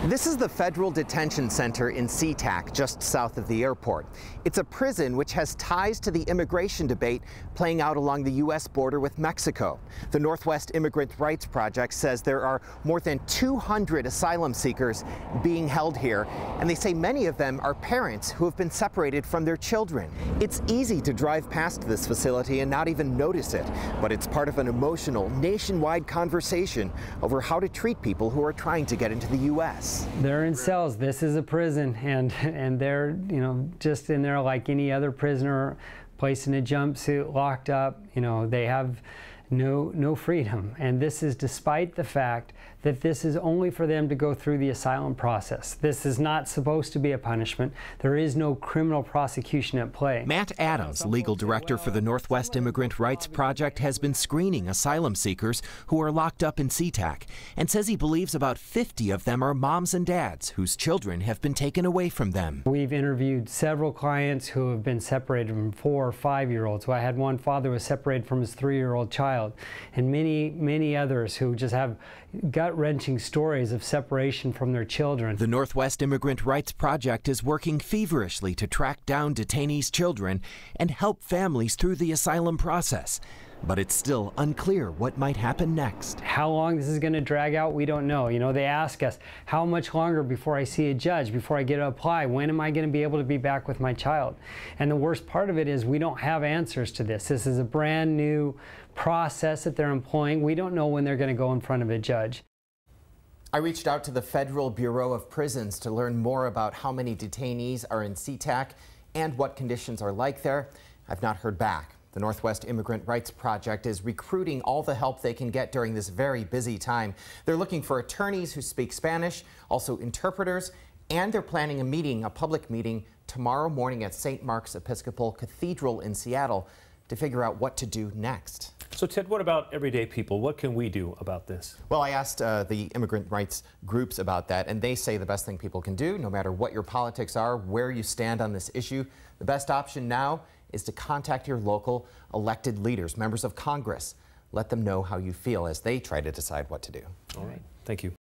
This is the Federal Detention Center in SeaTac, just south of the airport. It's a prison which has ties to the immigration debate playing out along the U.S. border with Mexico. The Northwest Immigrant Rights Project says there are more than 200 asylum seekers being held here, and they say many of them are parents who have been separated from their children. It's easy to drive past this facility and not even notice it, but it's part of an emotional, nationwide conversation over how to treat people who are trying to get into the U.S. They're in cells. This is a prison, and they're, just in there like any other prisoner, placed in a jumpsuit, locked up. They have no freedom. And this is despite the fact that this is only for them to go through the asylum process. This is not supposed to be a punishment. There is no criminal prosecution at play. Matt Adams, legal director for the Northwest Immigrant Rights Project, has been screening asylum seekers who are locked up in SeaTac and says he believes about 50 of them are moms and dads whose children have been taken away from them. We've interviewed several clients who have been separated from 4 or 5-year-olds. So I had one father who was separated from his 3-year-old child, and many others who just have gut-wrenching stories of separation from their children. The Northwest Immigrant Rights Project is working feverishly to track down detainees' children and help families through the asylum process. But it's still unclear what might happen next. How long this is going to drag out, we don't know. They ask us, how much longer before I see a judge, before I get to apply? When am I going to be able to be back with my child? And the worst part of it is we don't have answers to this. This is a brand new process that they're employing. We don't know when they're going to go in front of a judge. I reached out to the Federal Bureau of Prisons to learn more about how many detainees are in SeaTac and what conditions are like there. I've not heard back. The Northwest Immigrant Rights Project is recruiting all the help they can get during this very busy time. They're looking for attorneys who speak Spanish, also interpreters, and they're planning a public meeting tomorrow morning at St. Mark's Episcopal Cathedral in Seattle to figure out what to do next. So Ted, what about everyday people? What can we do about this? Well, I asked the immigrant rights groups about that, and they say the best thing people can do, no matter what your politics are, where you stand on this issue, the best option now is to contact your local elected leaders, members of Congress. Let them know how you feel as they try to decide what to do. All right. Thank you.